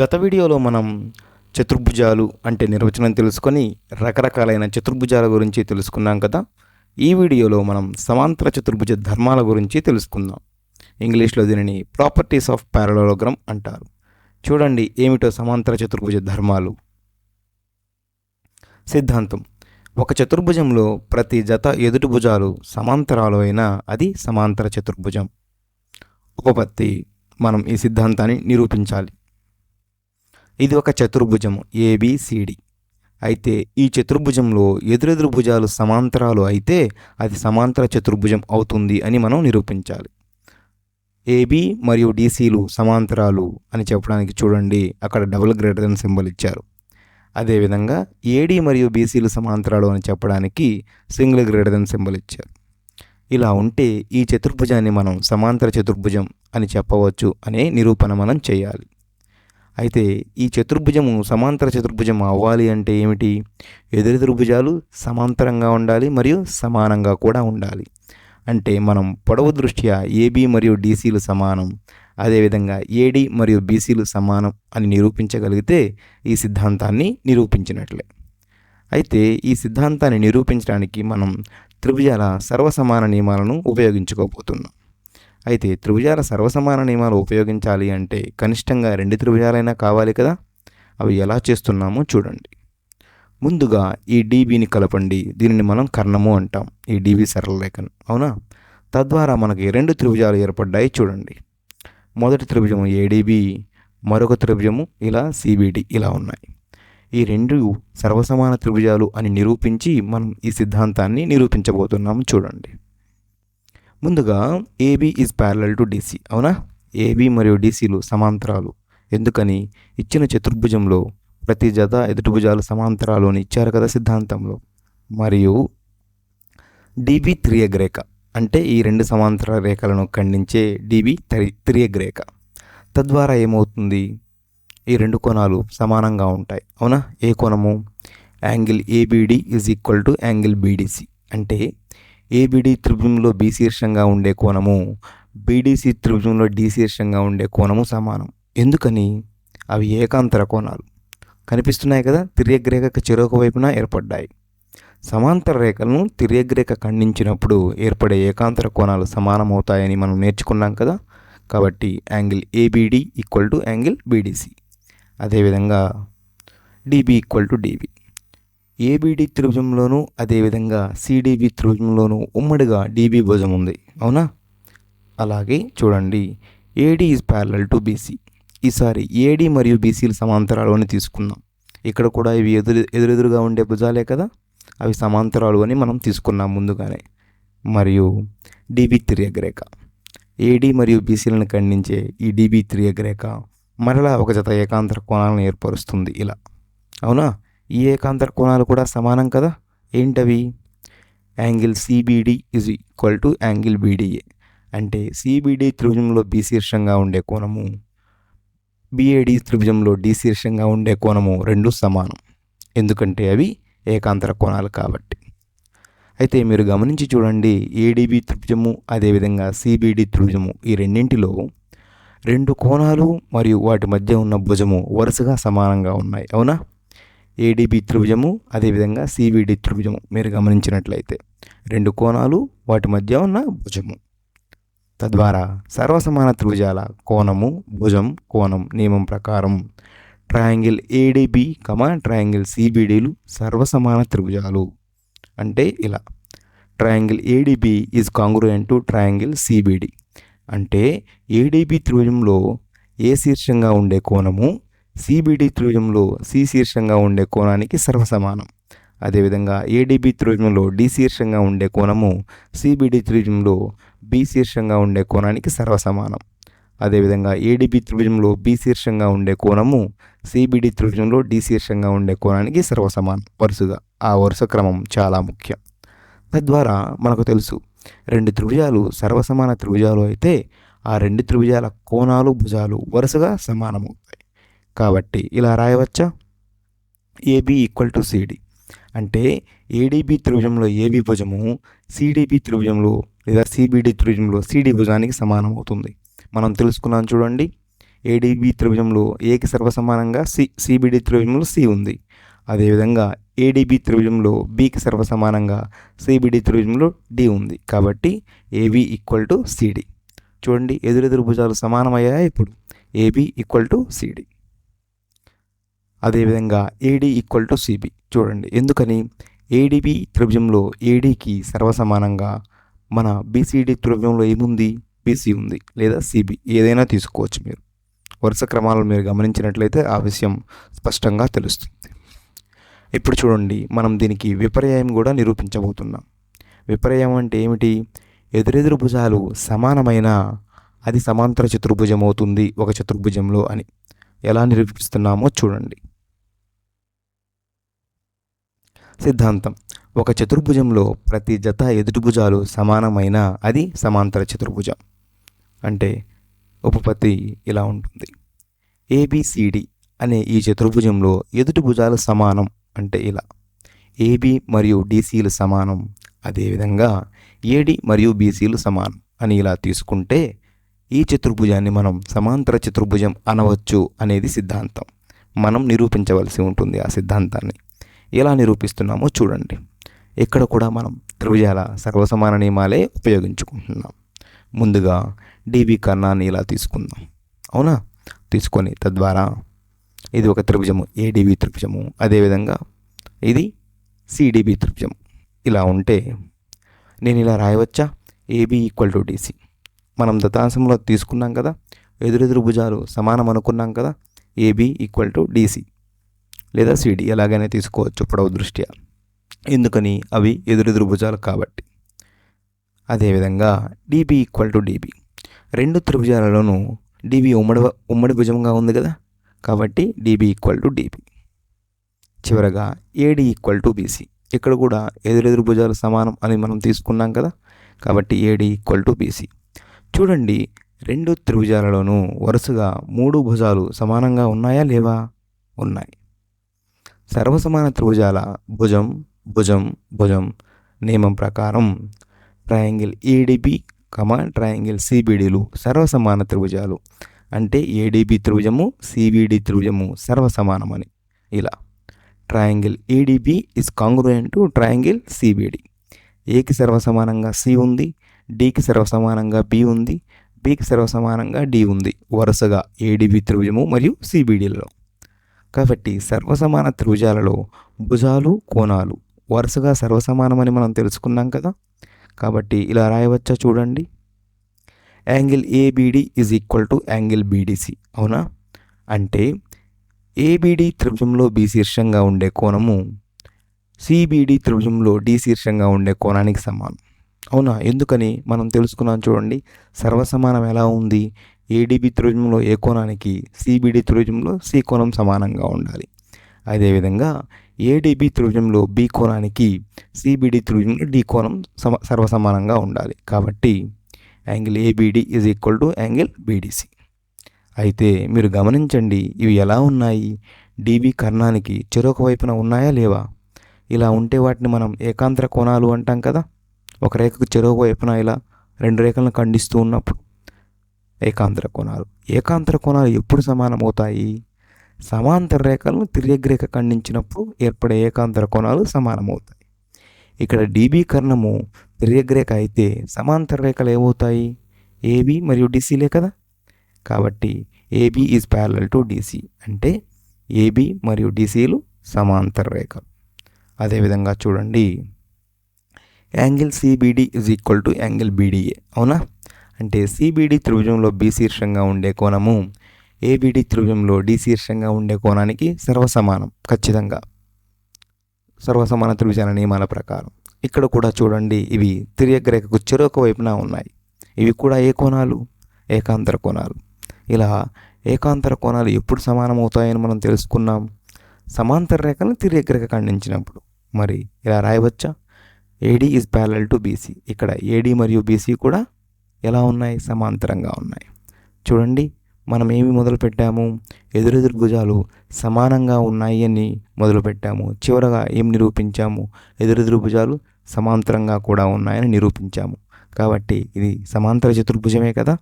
గత వీడియోలో మనం చతుర్భుజాలు అంటే నిర్వచనం తెలుసుకొని రకరకాలైన చతుర్భుజాల గురించి తెలుసుకున్నాం కదా. ఈ వీడియోలో మనం సమాంతర చతుర్భుజ ధర్మాల గురించి తెలుసుకుందాం. ఇంగ్లీష్లో దీనిని ప్రాపర్టీస్ ఆఫ్ పారలలోగ్రామ్ అంటారు. చూడండి ఏమిటో సమాంతర చతుర్భుజ ధర్మాలు. సిద్ధాంతం: ఒక చతుర్భుజంలో ప్రతి జత ఎదుటి భుజాలు సమాంతరాలు అయినా అది సమాంతర చతుర్భుజం. ఉపపత్తి: మనం ఈ సిద్ధాంతాన్ని నిరూపించాలి. ఇది ఒక చతుర్భుజం ఏబిసిడి అయితే ఈ చతుర్భుజంలో ఎదురెదురు భుజాలు సమాంతరాలు అయితే అది సమాంతర చతుర్భుజం అవుతుంది అని మనం నిరూపించాలి. ఏబి మరియు డిసిలు సమాంతరాలు అని చెప్పడానికి చూడండి అక్కడ డబుల్ గ్రేటర్ దెన్ సింబల్ ఇచ్చారు. అదేవిధంగా ఏడి మరియు బీసీలు సమాంతరాలు అని చెప్పడానికి సింగిల్ గ్రేటర్ దెన్ సింబల్ ఇచ్చారు. ఇలా ఉంటే ఈ చతుర్భుజాన్ని మనం సమాంతర చతుర్భుజం అని చెప్పవచ్చు అనే నిరూపణ మనం చేయాలి. అయితే ఈ చతుర్భుజము సమాంతర చతుర్భుజం అవ్వాలి అంటే ఏమిటి? ఎదురెదురు భుజాలు సమాంతరంగా ఉండాలి మరియు సమానంగా కూడా ఉండాలి. అంటే మనం పొడవు దృష్ట్యా ఏబి మరియు డిసిలు సమానం, అదేవిధంగా ఏడి మరియు బీసీలు సమానం అని నిరూపించగలిగితే ఈ సిద్ధాంతాన్ని నిరూపించినట్లే. అయితే ఈ సిద్ధాంతాన్ని నిరూపించడానికి మనం త్రిభుజాల సర్వసమాన నియమాలను ఉపయోగించుకోబోతున్నాం. అయితే త్రిభుజాల సర్వసమాన నియమాలు ఉపయోగించాలి అంటే కనిష్టంగా 2 త్రిభుజాలైనా కావాలి కదా. అవి ఎలా చేస్తున్నామో చూడండి. ముందుగా ఈ డీబీని కలపండి. దీనిని మనం కర్ణము అంటాం, ఈ డీబీ సరళ రేఖను, అవునా? తద్వారా మనకి 2 త్రిభుజాలు ఏర్పడ్డాయి చూడండి. మొదటి త్రిభుజము ఏడీబీ, మరొక త్రిభుజము ఇలా సిబిడి ఇలా ఉన్నాయి. ఈ 2 సర్వసమాన త్రిభుజాలు అని నిరూపించి మనం ఈ సిద్ధాంతాన్ని నిరూపించబోతున్నాము చూడండి. ముందుగా AB is parallel to DC, అవునా? ఏబి మరియు డిసిలు సమాంతరాలు. ఎందుకని? ఇచ్చిన చతుర్భుజంలో ప్రతి జత ఎదుటి భుజాలు సమాంతరాలు అని ఇచ్చారు కదా సిద్ధాంతంలో. మరియు డిబి త్రియగ్ రేఖ అంటే ఈ 2 సమాంతర రేఖలను ఖండించే డిబి త్రియగ్ రేఖ. తద్వారా ఏమవుతుంది? ఈ 2 కోణాలు సమానంగా ఉంటాయి, అవునా? ఏ కోణము? Angle ABD is equal to angle BDC. అంటే ఏబిడి త్రిభుజంలో బి శీర్షంగా ఉండే కోణము బీడిసి త్రిభుజంలో డి శీర్షంగా ఉండే కోణము సమానం. ఎందుకని? అవి ఏకాంతర కోణాలు. కనిపిస్తున్నాయి కదా, తిర్యగ్ రేఖకు చెరొక వైపున ఏర్పడ్డాయి. సమాంతర రేఖలను తిర్యగ్ రేఖ ఖండించినప్పుడు ఏర్పడే ఏకాంతర కోణాలు సమానమవుతాయని మనం నేర్చుకున్నాం కదా. కాబట్టి angle ABD equal to angle BDC. అదేవిధంగా DB equal to DB. ABD త్రిభుజంలోనూ అదేవిధంగా సిడిబి త్రిభుజంలోనూ ఉమ్మడిగా డిబి భుజం ఉంది, అవునా? అలాగే చూడండి AD is parallel to BC. ఈసారి ఏడి మరియు బీసీలు సమాంతరాలు అని తీసుకుందాం. ఇక్కడ కూడా ఇవి ఎదురెదురుగా ఉండే భుజాలే కదా, అవి సమాంతరాలు అని మనం తీసుకున్నాం ముందుగానే. మరియు డిబి త్రియగ్ రేఖ, ఏడి మరియు బీసీలను ఖండించే ఈ డిబి త్రియగ్ రేఖ మరలా ఒక జత ఏకాంతర కోణాలను ఏర్పరుస్తుంది ఇలా, అవునా? ఈ ఏకాంతర కోణాలు కూడా సమానం కదా. ఏంటవి? Angle CBD is equal to angle బీడిఏ. అంటే సిబిడి త్రిభుజంలో బి శీర్షంగా ఉండే కోణము బిఏడి త్రిభుజంలో డి శీర్షంగా ఉండే కోణము 2 సమానం. ఎందుకంటే అవి ఏకాంతర కోణాలు కాబట్టి. అయితే మీరు గమనించి చూడండి, ఏడిబి త్రిభుజము అదేవిధంగా సిబిడి త్రిభుజము ఈ రెండింటిలో 2 కోణాలు మరియు వాటి మధ్య ఉన్న భుజము వరుసగా సమానంగా ఉన్నాయి, అవునా? ఏడిబి త్రిభుజము అదేవిధంగా సిబిడి త్రిభుజము మీరు గమనించినట్లయితే 2 కోణాలు వాటి మధ్య ఉన్న భుజము. తద్వారా సర్వసమాన త్రిభుజాల కోణము భుజం కోణం నియమం ప్రకారం ట్రయాంగిల్ ఏడిబి ట్రయాంగిల్ సిబిడిలు సర్వసమాన త్రిభుజాలు. అంటే ఇలా triangle ADB is congruent to triangle CBD. అంటే ఏడిబి త్రిభుజంలో ఏ శీర్షంగా ఉండే కోణము సిబిడి త్రిభుజంలో సి శీర్షంగా ఉండే కోణానికి సర్వసమానం. అదేవిధంగా ఏడిబి త్రిభుజంలో డి శీర్షంగా ఉండే కోణము సిబిడి త్రిభుజంలో బి శీర్షంగా ఉండే కోణానికి సర్వసమానం. అదేవిధంగా ఏడిబి త్రిభుజంలో బి శీర్షంగా ఉండే కోణము సిబిడి త్రిభుజంలో డి శీర్షంగా ఉండే కోణానికి సర్వసమానం. వరుసగా ఆ వరుస క్రమం చాలా ముఖ్యం. తద్వారా మనకు తెలుసు 2 త్రిభుజాలు సర్వసమాన త్రిభుజాలు అయితే ఆ 2 త్రిభుజాల కోణాలు భుజాలు వరుసగా సమానమవుతాయి. కాబట్టి ఇలా రాయవచ్చా? AB equal to CD. అంటే ఏడిబి త్రిభుజంలో ఏబి భుజము సిడిబి త్రిభుజంలో లేదా సిబిడి త్రిభుజంలో సిడి భుజానికి సమానం అవుతుంది. మనం తెలుసుకున్నాం చూడండి. ఏడీబీ త్రిభుజంలో ఏకి సర్వసమానంగా సిబిడి త్రిభుజంలో సి ఉంది. అదేవిధంగా ఏడీబీ త్రిభుజంలో బికి సర్వసమానంగా సిబిడి త్రిభుజంలో డి ఉంది. కాబట్టి ఏబి ఈక్వల్ టు సిడి. చూడండి, ఎదురెదురు భుజాలు సమానమయ్యాయి. ఇప్పుడు ఏబి ఈక్వల్ టు సిడి. అదేవిధంగా ఏడి ఈక్వల్ టు సిబి. చూడండి, ఎందుకని ఏడిబి త్రిభుజంలో ఏడికి సర్వసమానంగా మన బీసీడి త్రిభుజంలో ఏముంది? బీసీ ఉంది, లేదా సిబి ఏదైనా తీసుకోవచ్చు. మీరు వరుస క్రమాలను మీరు గమనించినట్లయితే ఆ విషయం స్పష్టంగా తెలుస్తుంది. ఇప్పుడు చూడండి, మనం దీనికి విపర్యాయం కూడా నిరూపించబోతున్నాం. విపర్యాయం అంటే ఏమిటి? ఎదురెదురు భుజాలు సమానమైన అది సమాంతర చతుర్భుజం అవుతుంది ఒక చతుర్భుజంలో అని ఎలా నిరూపిస్తున్నామో చూడండి. సిద్ధాంతం: ఒక చతుర్భుజంలో ప్రతి జత ఎదుటి భుజాలు సమానమైన అది సమాంతర చతుర్భుజం. అంటే ఉపపత్తి ఇలా ఉంటుంది. ఏబిసిడి అనే ఈ చతుర్భుజంలో ఎదుటి భుజాలు సమానం అంటే ఇలా. ఏబి మరియు డిసిలు సమానం, అదేవిధంగా ఏడి మరియు బీసీలు సమానం అని ఇలా తీసుకుంటే ఈ చతుర్భుజాన్ని మనం సమాంతర చతుర్భుజం అనవచ్చు అనేది సిద్ధాంతం. మనం నిరూపించవలసి ఉంటుంది ఆ సిద్ధాంతాన్ని. ఎలా నిరూపిస్తున్నామో చూడండి. ఇక్కడ కూడా మనం త్రిభుజాల సర్వసమాన నియమాలే ఉపయోగించుకుంటున్నాం. ముందుగా డిబి కర్ణాన్ని ఇలా తీసుకుందాం. అవునా? తీసుకొని తద్వారా ఇది ఒక త్రిభుజము, ఏడిబి త్రిభుజము, అదేవిధంగా ఇది సిడిబి త్రిభుజము. ఇలా ఉంటే నేను ఇలా రాయవచ్చా? AB equal to DC. మనం దత్తాంశంలో తీసుకున్నాం కదా, ఎదురెదురు భుజాలు సమానం అనుకున్నాం కదా. ఏబి ఈక్వల్ టు డిసి లేదా సిడి ఎలాగైనా తీసుకోవచ్చు పొడవు దృష్ట్యా. ఎందుకని? అవి ఎదురెదురు భుజాలు కాబట్టి. అదేవిధంగా డిబి ఈక్వల్ టు డిబి. రెండు త్రిభుజాలలోనూ డిబి ఉమ్మడి భుజంగా ఉంది కదా, కాబట్టి డిబి ఈక్వల్ టు డిబి. చివరగా ఏడి ఈక్వల్ టు బీసీ. ఇక్కడ కూడా ఎదురెదురు భుజాలు సమానం అని మనం తీసుకున్నాం కదా, కాబట్టి ఏడి ఈక్వల్ టు బీసీ. చూడండి, రెండు త్రిభుజాలలోనూ వరుసగా మూడు భుజాలు సమానంగా ఉన్నాయా లేవా? ఉన్నాయి. సర్వసమాన త్రిభుజాల భుజం భుజం భుజం నియమం ప్రకారం ట్రయాంగిల్ ఏడిబి ట్రయాంగిల్ సిబిడిలు సర్వసమాన త్రిభుజాలు. అంటే ఏడిబి త్రిభుజము సిబిడి త్రిభుజము సర్వసమానమని. ఇలా triangle ADB is congruent to triangle CBD. ఏకి సర్వసమానంగా సి ఉంది, డికి సర్వసమానంగా బి ఉంది, బికి సర్వసమానంగా డి ఉంది, వరుసగా ఏడిబి త్రిభుజము మరియు సిబిడిలలో. కాబట్టి సర్వసమాన త్రిభుజాలలో భుజాలు కోణాలు వరుసగా సర్వసమానమని మనం తెలుసుకున్నాం కదా. కాబట్టి ఇలా రాయవచ్చా? చూడండి, angle ABD is equal to angle BDC. అవునా? అంటే ఏబిడి త్రిభుజంలో బి శీర్షంగా ఉండే కోణము సిబిడి త్రిభుజంలో డి శీర్షంగా ఉండే కోణానికి సమానం. అవునా? ఎందుకని మనం తెలుసుకున్నాం. చూడండి, సర్వసమానం ఎలా ఉంది? ఏడిబి త్రిభుజంలో ఏ కోణానికి సిబిడి త్రిభుజంలో సి కోణం సమానంగా ఉండాలి. అదేవిధంగా ఏడిబి త్రిభుజంలో బి కోణానికి సిబిడి త్రిభుజంలో డి కోణం సర్వసమానంగా ఉండాలి. కాబట్టి angle ABD is equal to angle BDC. అయితే మీరు గమనించండి, ఇవి ఎలా ఉన్నాయి? డిబి కర్ణానికి చెరొక వైపున ఉన్నాయా లేవా? ఇలా ఉంటే వాటిని మనం ఏకాంతర కోణాలు అంటాం కదా. ఒక రేఖకు చెరొక వైపున ఇలా రెండు రేఖలను ఖండిస్తూ ఉన్నప్పుడు ఏకాంతర కోణాలు. ఏకాంతర కోణాలు ఎప్పుడు సమానమవుతాయి? సమాంతర రేఖలను తిర్యగ్రేఖ ఖండించినప్పుడు ఏర్పడే ఏకాంతర కోణాలు సమానమవుతాయి. ఇక్కడ డిబి కర్ణము తిర్యగ్రేఖ అయితే సమాంతర రేఖలు ఏమవుతాయి? ఏబి మరియు డిసిలే కదా. కాబట్టి AB is parallel to DC. అంటే ఏబి మరియు డిసిలు సమాంతర రేఖలు. అదేవిధంగా చూడండి, angle CBD is equal to angle BDA. అవునా? అంటే సిబిడి త్రిభుజంలో బి శీర్షంగా ఉండే కోణము ఏబిడి త్రిభుజంలో డి శీర్షంగా ఉండే కోణానికి సర్వసమానం. ఖచ్చితంగా సర్వసమాన త్రిభుజాల నియమాల ప్రకారం. ఇక్కడ కూడా చూడండి, ఇవి తిర్యగ్రేఖకు చెరొక వైపున ఉన్నాయి. ఇవి కూడా ఏ కోణాలు? ఏకాంతర కోణాలు. ఇలా ఏకాంతర కోణాలు ఎప్పుడు సమానమవుతాయని మనం తెలుసుకున్నాం. సమాంతర రేఖలను తిర్యగ్రేఖ ఖండించినప్పుడు. మరి ఇలా రాయవచ్చా? AD is parallel to BC. ఇక్కడ ఏడి మరియు బీసీ కూడా ఎలా ఉన్నాయి? సమాంతరంగా ఉన్నాయి. చూడండి, మనం ఏమి మొదలుపెట్టాము? ఎదురెదురు భుజాలు సమానంగా ఉన్నాయి అని మొదలుపెట్టాము. చివరగా ఏం నిరూపించాము? ఎదురెదురు భుజాలు సమాంతరంగా కూడా ఉన్నాయని నిరూపించాము. కాబట్టి ఇది సమాంతర చతుర్భుజమే కదా.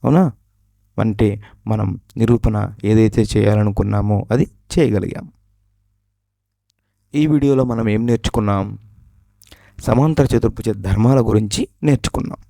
అవునా? అంటే మనం నిరూపణ ఏదైతే చేయాలనుకున్నామో అది చేయగలిగాం. ఈ వీడియోలో మనం ఏం నేర్చుకున్నాం? సమాంతర చతుర్భుజ ధర్మాల గురించి నేర్చుకున్నాం.